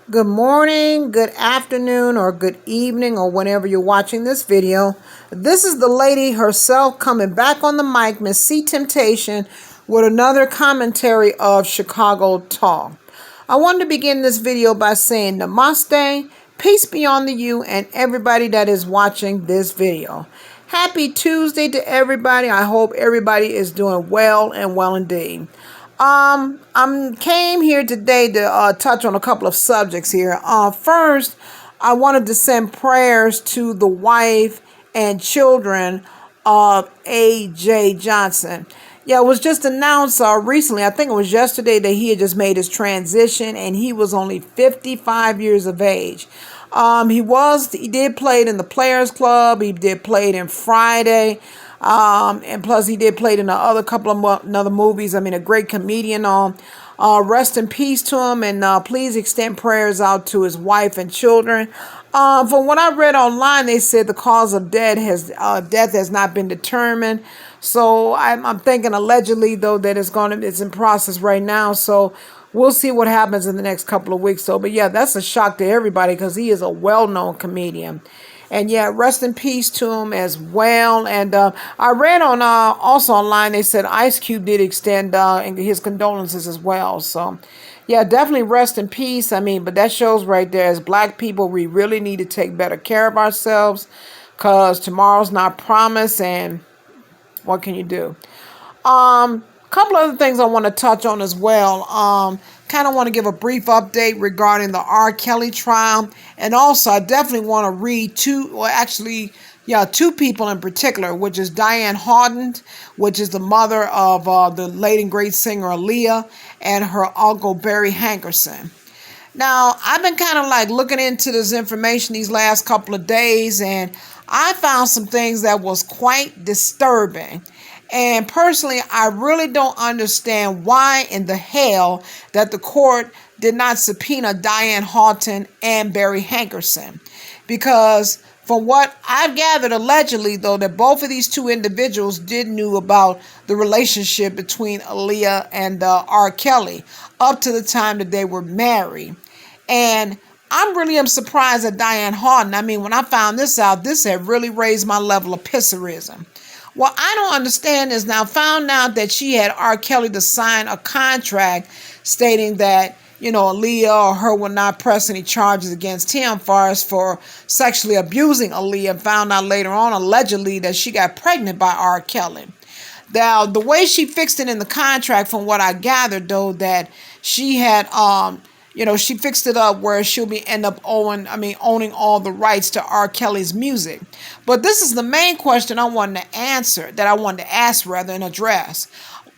Good morning, good afternoon, or good evening, or whenever you're watching this video. This is the lady herself coming back on the mic, Miss C Temptation, with another commentary of Chicago Talk. I wanted to begin this video by saying namaste, peace be on to you and everybody that is watching this video. Happy Tuesday to everybody. I hope everybody is doing well and well indeed. I came here today to touch on a couple of subjects here. First, I wanted to send prayers to the wife and children of A.J. Johnson. Yeah, it was just announced recently, I think it was yesterday, that he had just made his transition and he was only 55 years of age. He did play it in the Players Club. He did play it in Friday. And plus he did play it in a other couple of other movies. I mean, a great comedian. Rest in peace to him, and please extend prayers out to his wife and children. From what I read online, they said the cause of death has not been determined. So I'm thinking allegedly though that it's in process right now. So we'll see what happens in the next couple of weeks. But yeah, that's a shock to everybody because he is a well-known comedian. And yeah, rest in peace to him as well. And I read on also online, they said Ice Cube did extend his condolences as well. So yeah, definitely rest in peace. I mean, but that shows right there, as black people, we really need to take better care of ourselves because tomorrow's not promised. And what can you do? Couple other things I want to touch on as well. Kind of want to give a brief update regarding the R. Kelly trial. And also, I definitely want to read two people in particular, which is Diane Haughton, which is the mother of the late and great singer Aaliyah, and her uncle Barry Hankerson. Now, I've been kind of like looking into this information these last couple of days, and I found some things that was quite disturbing. And personally, I really don't understand why in the hell that the court did not subpoena Diane Haughton and Barry Hankerson. Because from what I've gathered, allegedly, though, that both of these two individuals did knew about the relationship between Aaliyah and R. Kelly up to the time that they were married. And I really am surprised at Diane Haughton. I mean, when I found this out, this had really raised my level of pisserism. What I don't understand is now found out that she had R. Kelly to sign a contract stating that, Aaliyah or her would not press any charges against him for sexually abusing Aaliyah. Found out later on, allegedly, that she got pregnant by R. Kelly. Now, the way she fixed it in the contract, from what I gathered, though, that she had, she fixed it up where she'll end up owning all the rights to R. Kelly's music. But this is the main question I wanted to ask and address.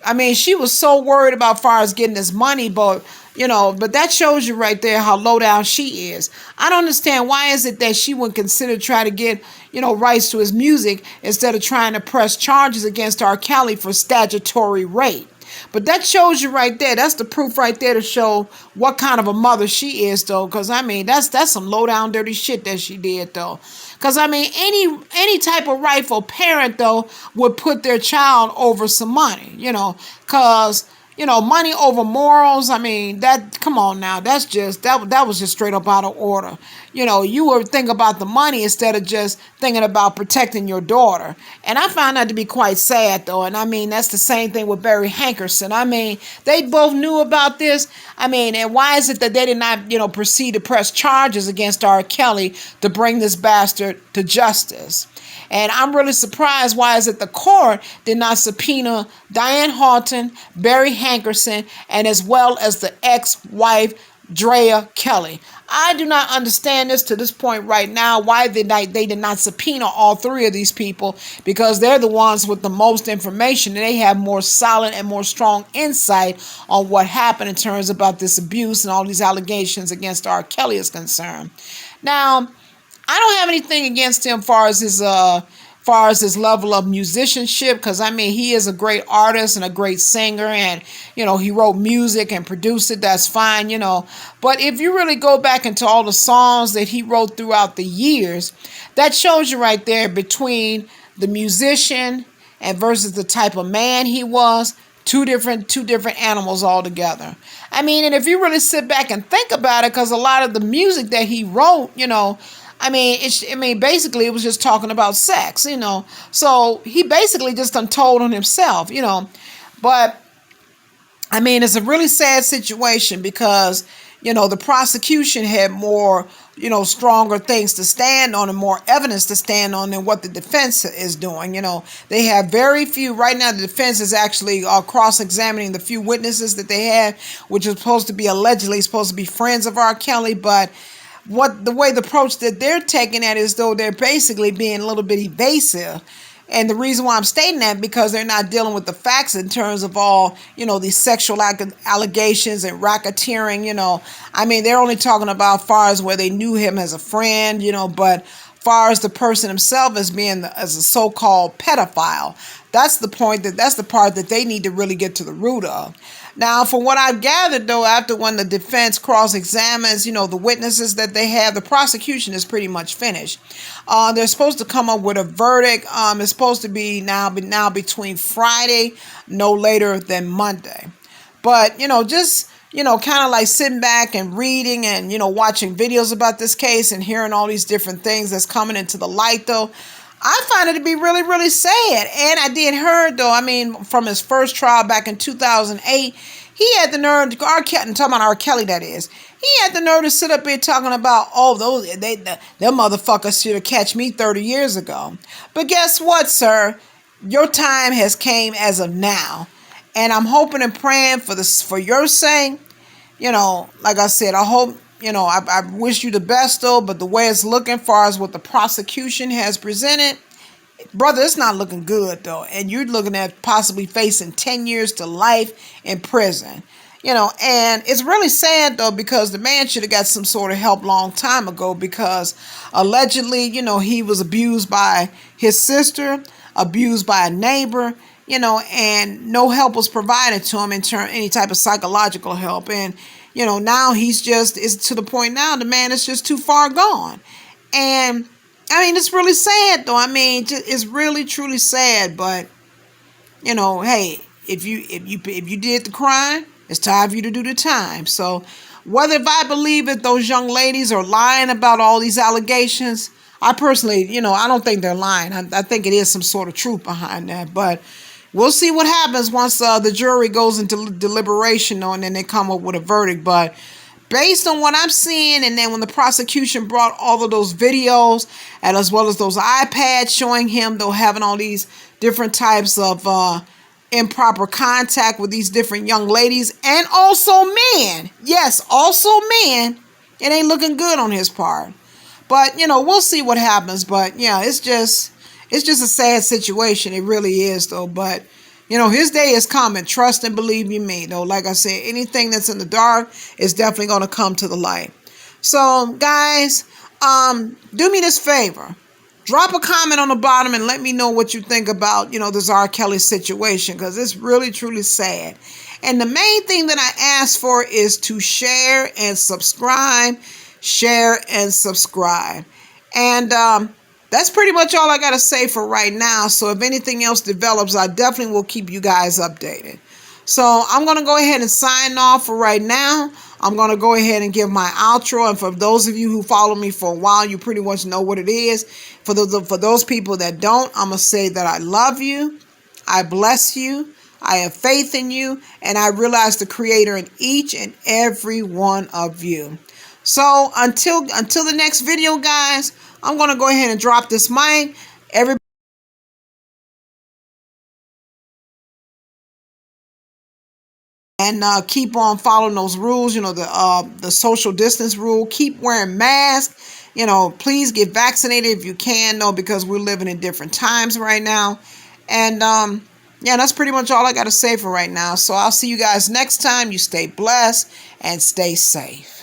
I mean, she was so worried about far as getting this money, but that shows you right there how low down she is. I don't understand why is it that she would consider try to get, rights to his music instead of trying to press charges against R. Kelly for statutory rape. But that shows you right there. That's the proof right there to show what kind of a mother she is, though. Because, I mean, that's some low-down dirty shit that she did, though. Because, I mean, any type of rightful parent, though, would put their child over some money, Because, money over morals, I mean, come on now. That was just straight up out of order. You would think about the money instead of just thinking about protecting your daughter. And I found that to be quite sad, though. And I mean, that's the same thing with Barry Hankerson. I mean, they both knew about this. I mean, and why is it that they did not, proceed to press charges against R. Kelly to bring this bastard to justice? And I'm really surprised why is it the court did not subpoena Diane Haughton, Barry Hankerson, and as well as the ex-wife, Drea Kelly. I do not understand this to this point right now, why they did not subpoena all three of these people, because they're the ones with the most information and they have more solid and more strong insight on what happened in terms about this abuse and all these allegations against R. Kelly is concerned. Now, I don't have anything against him far as his level of musicianship, because I mean, he is a great artist and a great singer, and he wrote music and produced it. That's fine, but if you really go back into all the songs that he wrote throughout the years, that shows you right there between the musician and versus the type of man he was, two different animals altogether. I mean, and if you really sit back and think about it, because a lot of the music that he wrote, basically it was just talking about sex, So he basically just untold on himself, But I mean, it's a really sad situation because, the prosecution had more, stronger things to stand on and more evidence to stand on than what the defense is doing. They have very few. Right now, the defense is actually cross-examining the few witnesses that they had, which is allegedly supposed to be friends of R. Kelly. But the way the approach that they're taking at is though they're basically being a little bit evasive. And the reason why I'm stating that, because they're not dealing with the facts in terms of all, these sexual allegations and racketeering, they're only talking about far as where they knew him as a friend, but far as the person himself as being as a so-called pedophile, that's the part that they need to really get to the root of. Now, from what I've gathered, though, after when the defense cross-examines, the witnesses that they have, the prosecution is pretty much finished. They're supposed to come up with a verdict. It's supposed to be now between Friday, no later than Monday. But, just, kind of like sitting back and reading and, watching videos about this case and hearing all these different things that's coming into the light, though, I find it to be really, really sad. And I did heard, though, from his first trial back in 2008, he had the nerve, talking about R. Kelly, that is. He had the nerve to sit up here talking about, them motherfuckers should have catch me 30 years ago. But guess what, sir? Your time has came as of now. And I'm hoping and praying for your sake. Like I said, I hope, I wish you the best, though, but the way it's looking far as what the prosecution has presented, brother, it's not looking good, though. And you're looking at possibly facing 10 years to life in prison. And it's really sad, though, because the man should have got some sort of help long time ago, because allegedly, he was abused by his sister, abused by a neighbor, and no help was provided to him in any type of psychological help. And now it's to the point now the man is just too far gone. And it's really sad, though. It's really truly sad. But hey, if you did the crime, it's time for you to do the time. So whether if I believe that those young ladies are lying about all these allegations, I personally, I don't think they're lying. I think it is some sort of truth behind that. But we'll see what happens once the jury goes into deliberation, and then they come up with a verdict. But based on what I'm seeing, and then when the prosecution brought all of those videos, and as well as those iPads showing him, though, having all these different types of improper contact with these different young ladies, and also men. Yes, also men. It ain't looking good on his part. But, we'll see what happens. But, yeah, it's just a sad situation. It really is, though. But, his day is coming. Trust and believe you me, though. Like I said, anything that's in the dark is definitely going to come to the light. So, guys, do me this favor. Drop a comment on the bottom and let me know what you think about, this R. Kelly situation, because it's really, truly sad. And the main thing that I ask for is to share and subscribe. Share and subscribe. And that's pretty much all I got to say for right now. So if anything else develops, I definitely will keep you guys updated. So I'm going to go ahead and sign off for right now. I'm going to go ahead and give my outro. And for those of you who follow me for a while, you pretty much know what it is. For those people that don't, I'm going to say that I love you. I bless you. I have faith in you. And I realize the Creator in each and every one of you. So until the next video, guys, I'm going to go ahead and drop this mic. Everybody, and keep on following those rules, the social distance rule. Keep wearing masks. Please get vaccinated if you can, though, because we're living in different times right now. And yeah, that's pretty much all I got to say for right now. So I'll see you guys next time. You stay blessed and stay safe.